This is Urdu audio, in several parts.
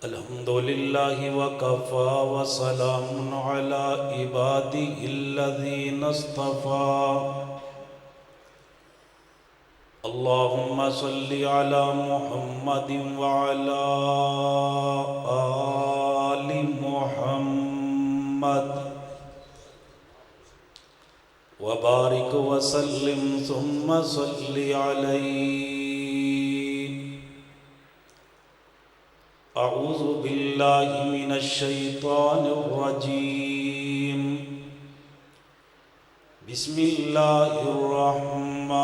الحمد لله وكفى وسلام على عباده الذين اصطفى اللهم صل على محمد وعلى آل محمد وبارك وسلم ثم صل عليه. أعوذ بالله من الشيطان الرجيم. بسم الله الرحمن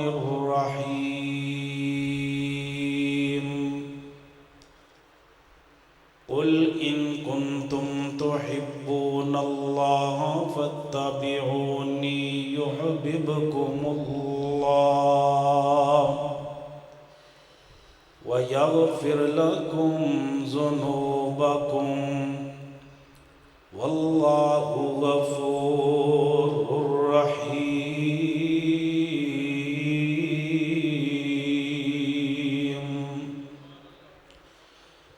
الرحيم. قل إن كنتم تحبون الله فاتبعوني يحببكم الله ويغفر لكم ذنوبكم والله غفور رحيم.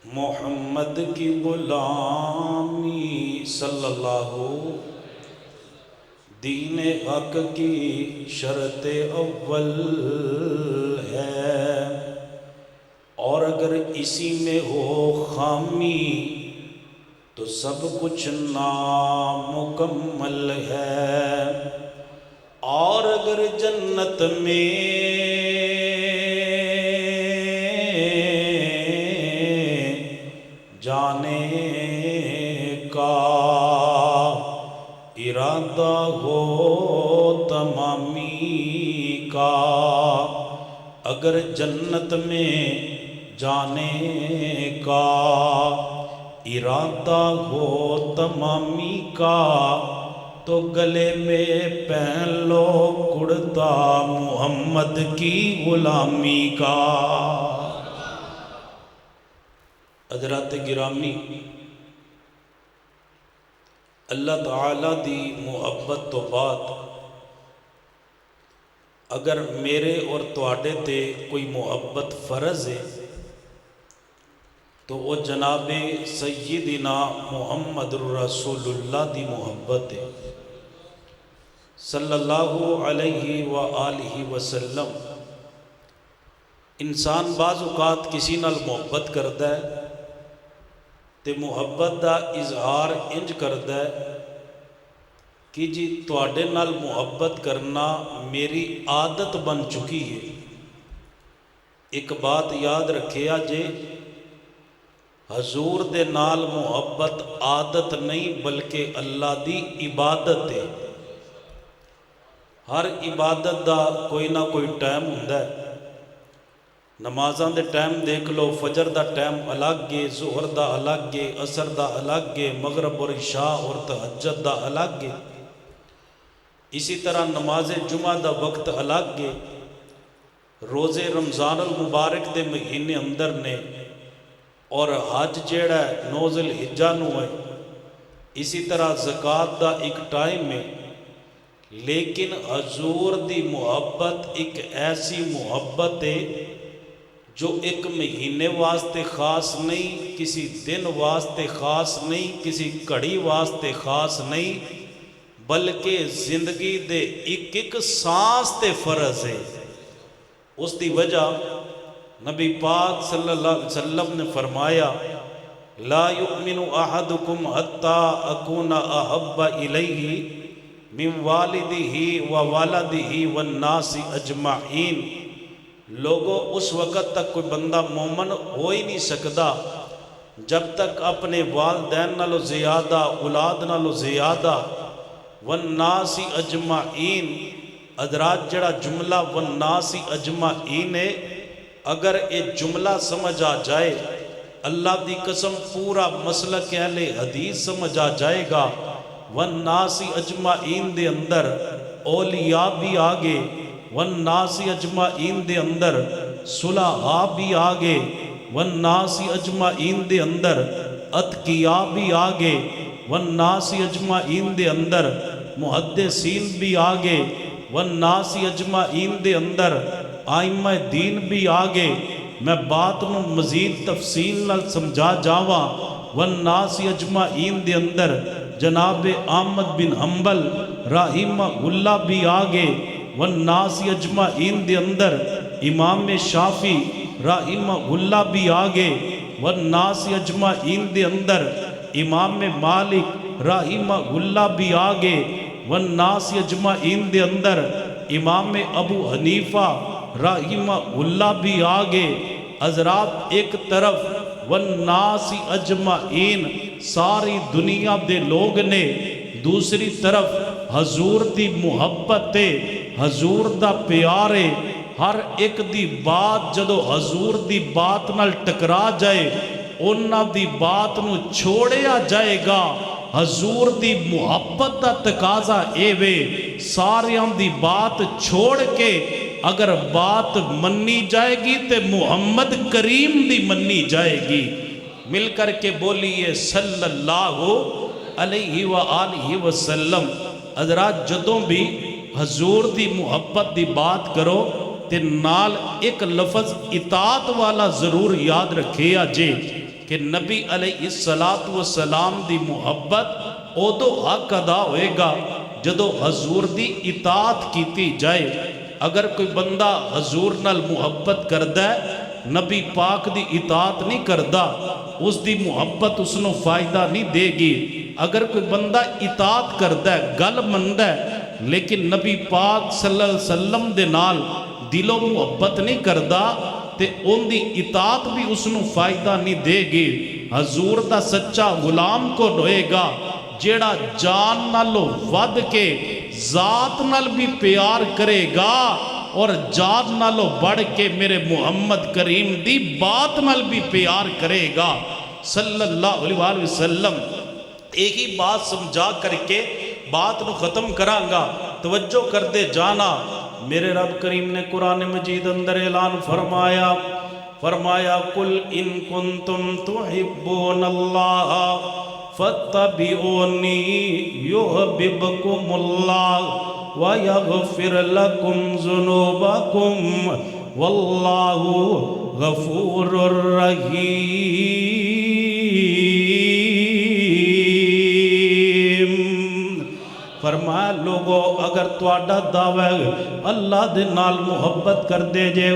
محمد کی غلامی صلی اللہ دین حق کی شرط اول ہے، اور اگر اسی میں ہو خامی تو سب کچھ نامکمل ہے. اور اگر جنت میں جانے کا ارادہ ہو تمامی کا، اگر جنت میں جانے کا ارادہ ہو تمامی کا، تو گلے میں پہن لو کرتا محمد کی غلامی کا. حضرات گرامی، اللہ تعالیٰ دی محبت تو بعد اگر میرے اور تواڈے تے کوئی محبت فرض ہے تو وہ جناب سیدنا محمد رسول اللہ دی محبت ہے صلی اللہ علیہ وآلہ وسلم. انسان بعض اوقات کسی نال محبت کردا ہے تے محبت دا اظہار انج کردا ہے کہ جی تواڈے نال محبت کرنا میری عادت بن چکی ہے. ایک بات یاد رکھیا جے، حضور دے نال محبت عادت نہیں بلکہ اللہ دی عبادت ہے. ہر عبادت دا کوئی نہ کوئی ٹائم ہوندا ہے. نمازاں دے ٹائم دیکھ لو، فجر دا ٹائم الگ ہے، ظہر دا الگ ہے، عصر دا الگ ہے، مغرب اور عشاء اور تہجد دا الگ ہے. اسی طرح نماز جمعہ دا وقت الگ ہے. روزے رمضان المبارک دے مہینے اندر نے، اور حج جیڑا ہے 9 ذی الحجہ نو ہے. اسی طرح زکوٰۃ دا ایک ٹائم ہے. لیکن حضور دی محبت ایک ایسی محبت ہے جو ایک مہینے واسطے خاص نہیں، کسی دن واسطے خاص نہیں، کسی گھڑی واسطے خاص نہیں، بلکہ زندگی دے ایک ایک سانس تے فرض ہے. اس دی وجہ نبی پاک صلی اللہ علیہ وسلم نے فرمایا، لا یؤمن احدکم حتی اکون احب الیہ من والدہ ووالدہ والناس اجمعین. لوگوں، اس وقت تک کوئی بندہ مومن ہو ہی نہیں سکتا جب تک اپنے والدین نالو زیادہ، اولاد نالو زیادہ، والناس اجمعین. حضرات جڑا جملہ والناس اجمعین ہے، اگر یہ جملہ سمجھ آ جائے، اللہ دی قسم پورا مسلک اہل حدیث سمجھ آ جائے گا. والناس اجمعین دے اندر اولیاء بھی آگے، والناس اجمعین دے اندر صلحاء بھی آگے، والناس اجمعین دے اندر اتقیاء بھی آگے، والناس اجمعین دے اندر محدثین بھی آگے، والناس اجمعین دے اندر آئمہ دین بھی آگے، میں بات نو مزید تفصیل نال سمجھا جاواں والناس اجمعین دے اندر جناب احمد بن حنبل رحمہ اللہ بھی آگے، والناس اجمعین دے اندر امام شافعی رحمہ اللہ بھی آگے، والناس اجمعین دے اندر امام مالک رحمہ اللہ بھی آگے، والناس اجمعین دے اندر امام ابو حنیفہ رحمہ اللہ بھی آگے۔ حضرات ایک طرف والناس اجمعین ساری دنیا دے لوگ نے، دوسری طرف حضور دی محبت ہے، حضور دا پیارے، ہر ایک دی بات جدو حضور دی بات نال ٹکرا جائے اونا دی بات نو چھوڑیا جائے گا۔ حضور دی محبت دا تقاضا اے وے ساریاں دی بات چھوڑ کے اگر بات منی جائے گی تے محمد کریم دی منی جائے گی۔ مل کر کے بولیے صلی اللہ علیہ وآلہ وسلم۔ حضرات جدوں بھی حضور دی محبت دی بات کرو تے نال ایک لفظ اطاعت والا ضرور یاد رکھے آجے کہ نبی علیہ السلام دی محبت او دو حق ادا ہوئے گا جدو حضور دی اطاعت کیتی جائے۔ اگر کوئی بندہ حضور نال محبت کردہ ہے نبی پاک دی اطاعت نہیں کردہ، اس دی محبت اس نو فائدہ نہیں دے گی۔ اگر کوئی بندہ اطاعت کردہ ہے گل مندہ ہے لیکن نبی پاک صلی اللہ علیہ وسلم دے نال دل و محبت نہیں کردہ تے ان دی اطاعت بھی اس نو فائدہ نہیں دے گی۔ حضور دا سچا غلام کو ہوئے گا جیڑا جان نالو ود کے ذات نال بھی پیار کرے گا اور جان نالو بڑھ کے میرے محمد کریم دی بات نال بھی پیار کرے گا صلی اللہ علیہ وآلہ وسلم۔ ایک ہی بات سمجھا کر کے بات نو ختم کرانگا، توجہ کر دے جانا۔ میرے رب کریم نے قرآن مجید اندر اعلان فرمایا قل ان کنتم تحبون اللہ فاتبعونی یحببکم اللہ ویغفر لکم ذنوبکم واللہ غفور رحیم۔ فرمایا لوگو اگر تواڈا دعوی اللہ دے نال محبت کر دے جے،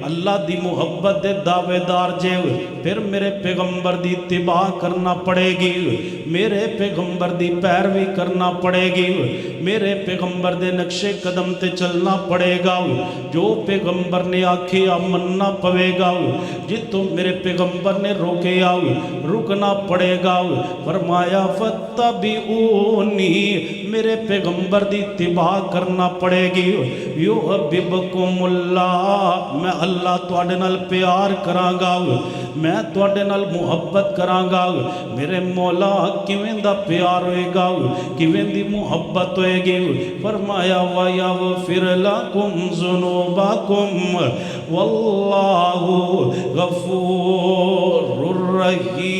اللہ دی محبت دے دعوے دار جے، پھر میرے پیغمبر دی اتباع کرنا پڑے گی، میرے پیغمبر دی پیروی کرنا پڑے گی، میرے پیغمبر دے نقش قدم تے چلنا پڑے گا، جو پیغمبر نے آکھیا مننا پوے گا، جتوں میرے پیغمبر نے روکے رکنا پڑے گا۔ فرمایا فتبعونی میرے پیغمبر دی اتباع کرنا پڑے گی، یحببکم اللہ میں اللہ تواڈے نال پیار کرانگا، میں تواڈے نال محبت کرانگا۔ میرے مولا کیویں دا پیار ہوئے گا، کیویں دی محبت ہوئے گی؟ فرمایا وَيَغْفِرْ لَكُمْ ذُنُوبَكُمْ وَاللَّهُ غَفُورٌ رحیم۔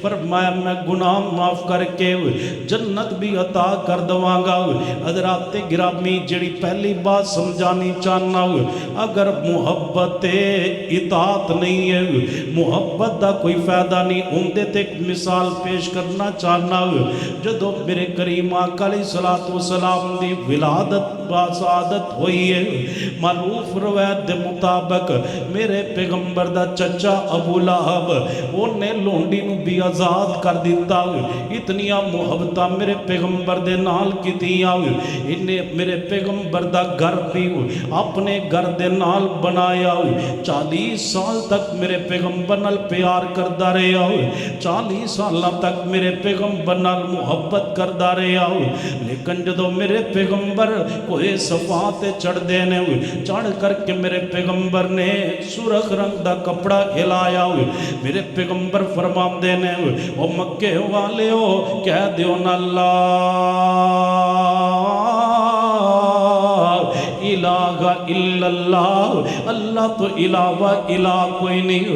فرمایا میں گناہ معاف کر کے جنت بھی عطا کر دوانگا۔ حضرات گرامی جڑی پہلی بات سمجھانی چاہنا، اگر محبت اطاعت نہیں ہے، محبت دا کوئی فائدہ نہیں۔ اندے تے ایک مثال پیش کرنا چاہنا، جدو میرے کریم آقا علیہ السلام دی ولادت باسعادت ہوئی ہے، معروف روایت دے مطابق میرے پیغمبر دا چچا ابو لہب انہیں لونڈی نو بھی آزاد کر دیتا، اتنیاں محبتہ میرے پیغمبر دے نال کیتیاں، انہیں میرے پیغمبر دا گھر بھی اپنے گھر دے نال بنایا، 40 سال تک میرے پیغمبر نال پیار کردہ رہا، 40 سالہ تک میرے پیغمبر نال محبت کردہ رہا۔ لیکن جدو میرے پیغمبر کوئی صفات چڑھ دینے، چڑھ کر کے میرے پیغمبر نے سرخ رنگ دا کپڑا ہلایا، میرے پیغمبر فرمان دینے او مکے والے ہو کہہ دیو نا لا الہ الا اللہ، اللہ تو علاوہ الہ کوئی نہیں،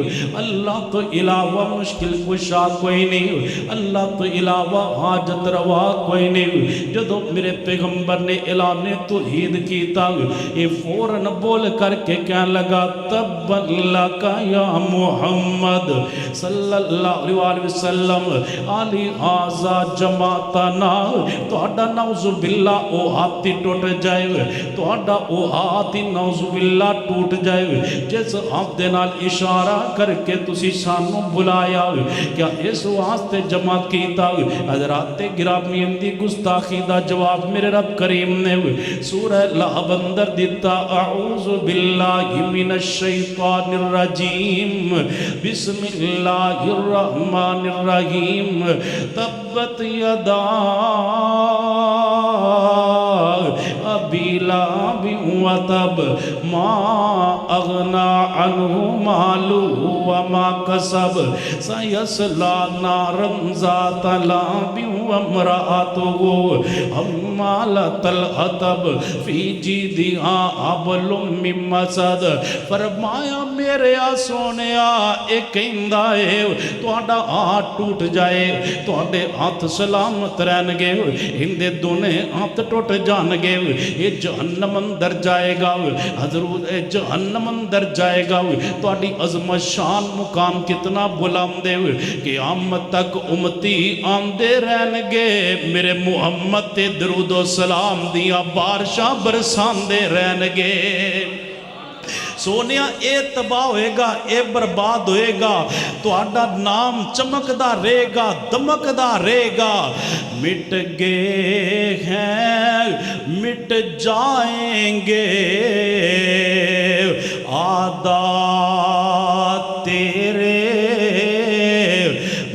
اللہ تو علاوہ مشکل کشا کوئی نہیں، اللہ تو علاوہ حاجت روا کوئی نہیں۔ جدو میرے پیغمبر نے اعلان توحید کیتا، یہ فوراً بول کر کے کہنے لگا تبا لک یا محمد صلی اللہ علیہ وسلم علی آزا جماعتنا، تو اڈا نعوذ باللہ او ہاتھی ٹوٹ جائے، تو اڈا او ہاتھی نعوذ باللہ ٹوٹ جائے، جس ہاتھ دے نال اشارہ کر کے تسی سانو بلایا، کیا اس واسطے جمع کیتا؟ حضرات گرامی اندی گستاخی دا جواب میرے رب کریم نے سورہ لہب اندر دیتا، اعوذ باللہ من الشیطان الرجیم بسم اللہ الرحمن الرحیم تبت یدا ابی لہب وتب ما اغنا عنہ مالہ وما کسب سیصلی نارا ذات لہب وامرأتہ حمالۃ الحطب فی جیدہا حبل من مسد۔ فرمایا میرے سونیا ایک کہندا ہے تہاڈا ہاتھ ٹوٹ جائے، تہاڈے ہاتھ سلامت رہن گے، ہندے دونے ہاتھ ٹوٹ جان گے، یہ جہنم اندر جائے گا، حضرت جہنم اندر جائے گا۔ تہاڈی عظمت شان مقام کتنا بلند ہے، قیامت تک امتی آندے رہن گے، میرے محمد تے درود و سلام دیا بارشاں برساندے رہن گے۔ سونیا اے تباہ ہوئے گا، اے برباد ہوئے گا، تو آڈا نام چمکدا رہے گا، دمکدا رہے گا۔ مٹ گئے ہیں مٹ جائیں گے عادات تیرے،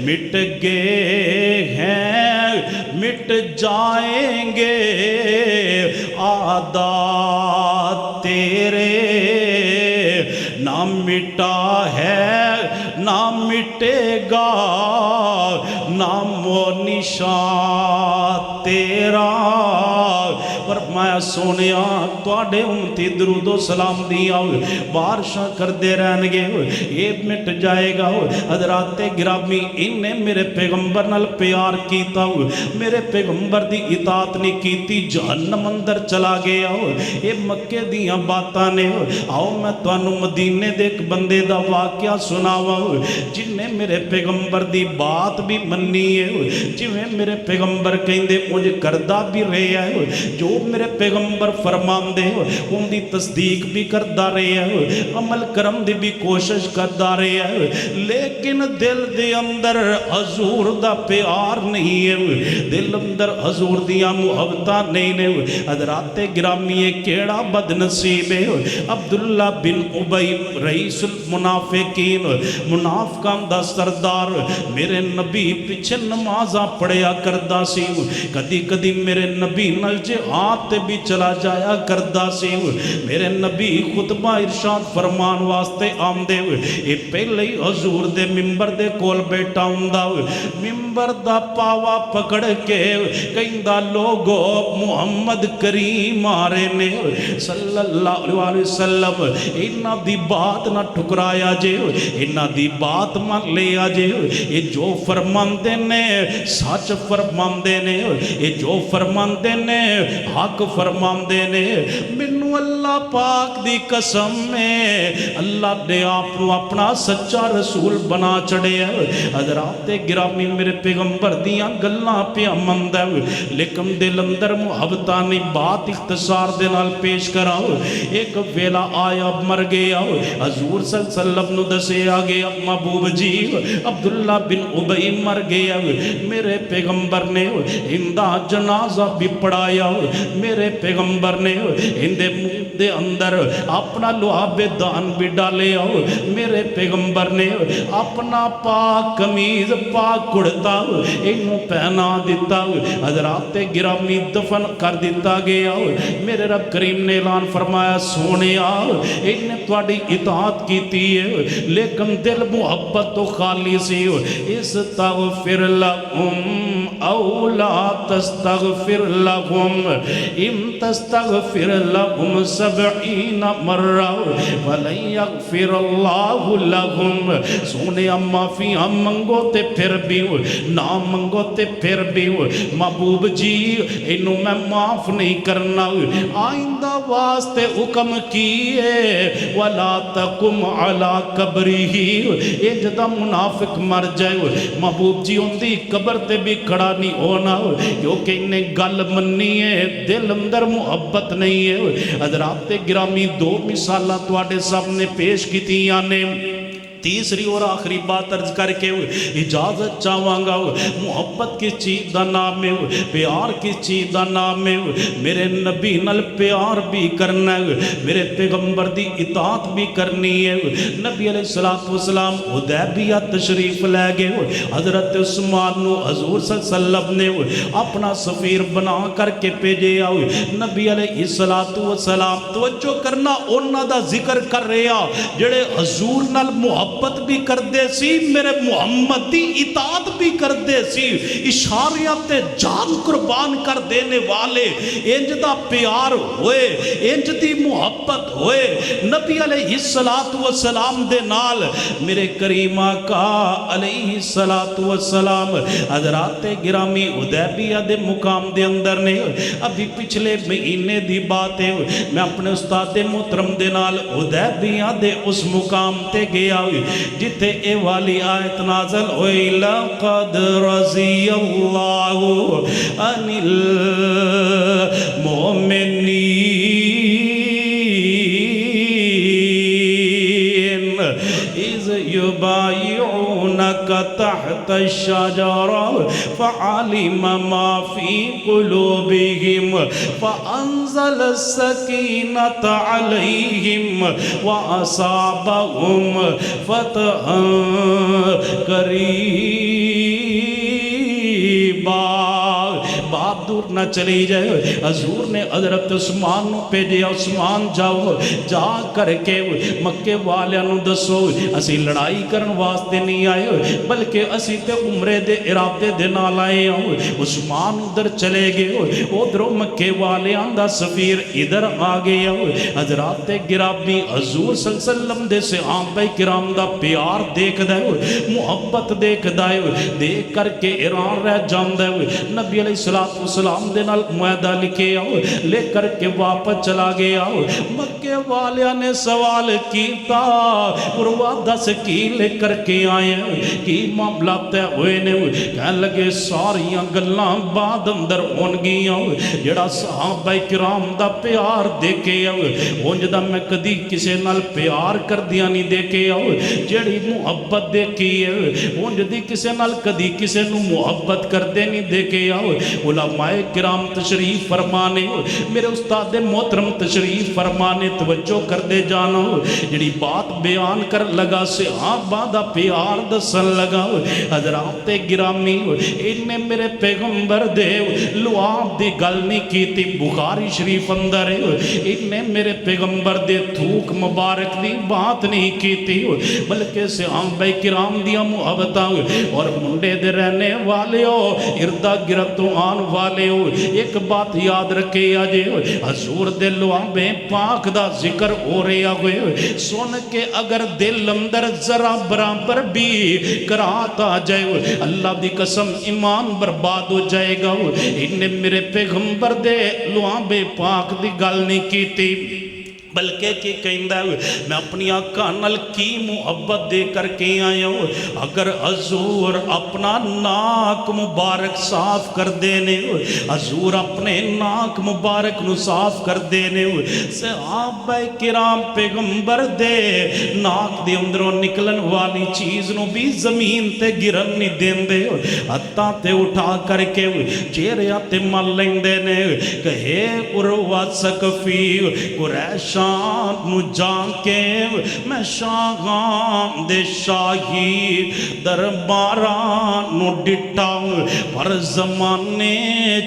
مٹ گئے ہیں مٹ جائیں گے عادات تیرے، نہ مٹا ہے نہ مٹے گا نام و نشان تیرا۔ فرمایا سونیا تواڈے امتی درود و سلام دیا بارشاں کر دے رہن گے، یہ مٹ جائے گا۔ حضرات گرامی انہیں میرے پیغمبر نال پیار کیتا، میرے پیغمبر دی اطاعت نہیں کیتی، جہنم اندر چلا گیا۔ یہ مکے دیاں باتاں نے، آؤ میں تانوں مدینے دے ایک بندے دا واقعہ سناوا جن نے میرے پیغمبر دی بات بھی منی ہے، جویں میرے پیغمبر کہندے مجھے کردہ بھی رہے ہے، جو میرے پیغمبر فرمان دے ان دی تصدیق بھی کردہ رہے ہے، عمل کرم دی بھی کوشش کردہ رہے ہے، لیکن دل دے اندر حضور دا پیار نہیں ہے، دل اندر حضور دیا محبتہ نہیں ہے۔ حضرات گرامی کیڑا بد نصیب ہے، عبداللہ بن ابی رئیس المنافقین، منافقان دا سردار، میرے نبی پیچھے نمازاں پڑھیا کردہ سی، کدی کدی میرے نبی نل جہاد بھی چلا جایا کردہ سی، میرے نبی خطبہ ارشاد فرمان واسطے آمدے ہوئے، یہ پہلے ہی حضور دے ممبر دے کول بیٹھا ہوندا ہوئے، ممبر دا پاوا پکڑ کے کہندہ لوگو محمد کریم آرے نے صلی اللہ علیہ وسلم، انہاں دی بات نہ ٹھکرایا جے، انہاں دی بات مان لیا جے، یہ جو فرماندے نے سچ فرماندے نے، یہ جو فرماندے نے حق فرماندے نے۔ منو اللہ پاک دی قسم میں اللہ نے آپ اپنا سچا رسول بنا چڑے ہے۔ حضرات گرامی میرے پیغمبر دیاں گلاں پہ مند ہے، لیکن دل اندر محبتہ نہیں، بات اختصار دے نال پیش کراؤ۔ ایک ویلا آیا مر گیا، حضور صلی اللہ علیہ وسلم نو دسے آگے محبوب جی عبداللہ بن ابی مر گیا، میرے پیغمبر نے ہندہ جنازہ بھی پڑھایا، میرے پیغمبر نے ہندے منہ دے اندر اپنا لعاب دان بھی ڈالے، میرے پیغمبر نے اپنا پاک قمیض پاک کڑتا انہوں پہنا دیتا، حضرات گرامی دفن کر دیتا گیا۔ میرے رب کریم نے اعلان فرمایا سونیا انہیں تواڈی اطاعت کیتی ہے، لیکن دل محبت تو خالی سی، استغفر لهم او لا تستغفر لهم ان تستغفر لهم لهم 70 مرہ ولن یغفر اللہ لهم. سونے معافی منگو تے پھر بھی نہ منگو تے پھر بھی محبوب جی انہوں میں معاف نہیں کرنا. آئندہ واسطے حکم کیے وَلَا تَقُمْ عَلَىٰ قَبْرِهِ. اے جدہ منافق مر جائے محبوب جی ان دی قبر تے بھی کھڑا نہیں ہونا کیونکہ انہیں گل مننی ہے دل اندر محبت نہیں ہے. حضرات گرامی دو مثالہ توڑے سامنے پیش کی تیاں نے. تیسری اور آخری بات عرض کر کے اجازت چاہواں گا. محبت کی چیز دا نام ہے, پیار کی چیز دا نام ہے. میرے نبی نال پیار بھی کرنا ہے, میرے پیغمبر دی اطاعت بھی کرنی ہے. نبی علیہ السلام حدیبیہ تشریف لے گئے. حضرت عثمان نو حضور صلی اللہ علیہ وسلم نے اپنا سفیر بنا کر کے بھیجے. نبی علیہ السلام توجہ کرنا انہاں دا ذکر کر رہا جڑے حضور نال محبت بھی کر دے سی, میرے محمد دی اطاعت بھی کر دے سی, اشاریات جان قربان کر دینے والے. انج دا پیار ہوئے, انج دی محبت ہوئے نبی علیہ السلام دے نال. میرے کریم آقا علیہ السلام حضرات گرامی حدیبیہ دے مقام دے اندر نے ابھی پچھلے مہینے دی بات ہے, میں اپنے استاد محترم دے نال حدیبیہ دے اس مقام تے گیا جتے اے والی آیت نازل ہوئی لَقَدْ رَضِيَ اللَّهُ عَنِ الْمُؤْمِنِينَ إِذْ يُبَايِعُونَكَ تَحْتَ الشَّجَرَةِ فَعَلِمَ مَا فِي قُلُوبِهِمْ فَأَنزَلَ السَّكِينَةَ عَلَيْهِمْ وَأَصَابَهُمْ فَتْحًا قَرِيبًا. بات دور نہ چلی جائے. حضور نے حضرت عثمان نو بھیجیا, عثمان جاؤ جا کر کے مکے والیاں نو دسو اسی لڑائی کرن واسطے نہیں آئے بلکہ اسی تے عمرے دے ارادے دے نال آئے ہوں. عثمان ادھر چلے گئے, ادھر مکے والیاں دا سفیر ادھر آ گیا. حضرات گرامی حضور صلی اللہ علیہ وسلم دے صحابہ کرام دا پیار دیکھ دے, محبت دیکھ دے, دیکھ کر کے ایران رہ جان دے. نبی علیہ السلام دے نال معاہدہ لکھے آؤ لے کر کے واپس چلا گیا. مکے والیاں نے سوال کیتا عروہ دس کی لے کر کے آئے کی معاملہ تے ہوئے نے. کہنے لگے ساریاں گلاں بعد اندر ہون گیاں جڑا صحابہ کرام دا پیار دیکھے اونج دا میں کدی کسے نال پیار کر دیا نہیں دیکھے جڑی محبت دیکھی ہے اونج دی کسے نال کدی کسے نو محبت کر دے نہیں دیکھے. علماء کرام تشریف فرمانے, میرے استاد محترم تشریف فرمانے, توجہ کر دے جانا جڑی بات بیان کر لگا صحابہ دا پیار دسن لگا. حضرات گرامی انہیں میرے پیغمبر دے لعاب دی گل نہیں کی تھی, بخاری شریف اندر انہیں میرے پیغمبر دے تھوک مبارک دی بات نہیں کی تھی بلکہ صحابہ کرام دیا محبتاں اور منڈے دے رہنے والے ہو اردہ گرتوں آن والے ہو. ایک بات یاد رکھے آجے حضور دے لعابِ پاک دا ذکر ہو رہا ہوئے سن کے اگر دل اندر ذرا برابر بھی کرات آ جائے اللہ دی قسم ایمان برباد ہو جائے گا. انہیں میرے پیغمبر دے لعابِ پاک دی گل نہیں کی تھی بلکہ کہ کہندہ ہے میں اپنی آقا نال کی محبت دے کر کے آیا ہوں. اگر حضور اپنا ناک مبارک صاف کر دینے حضور اپنے ناک مبارک نو صاف کر دینے صحابہ کرام پیغمبر دے ناک دے اندروں نکلن والی چیز نو بھی زمین تے گرن نہیں دین دے حتیٰ تے اٹھا کر کے چہریاں تے مل لیں دینے کہے عروہ سقفی قریش نو جان کے میں شاہاں دے شاہی درباران نو ڈٹا پر زمانے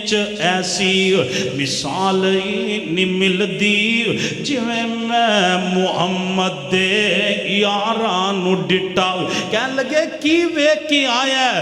چ ایسی مثال نہیں مل دی جویں میں محمد دے یاران نو ڈٹا. کہنے لگے کی وے کی آیا ہے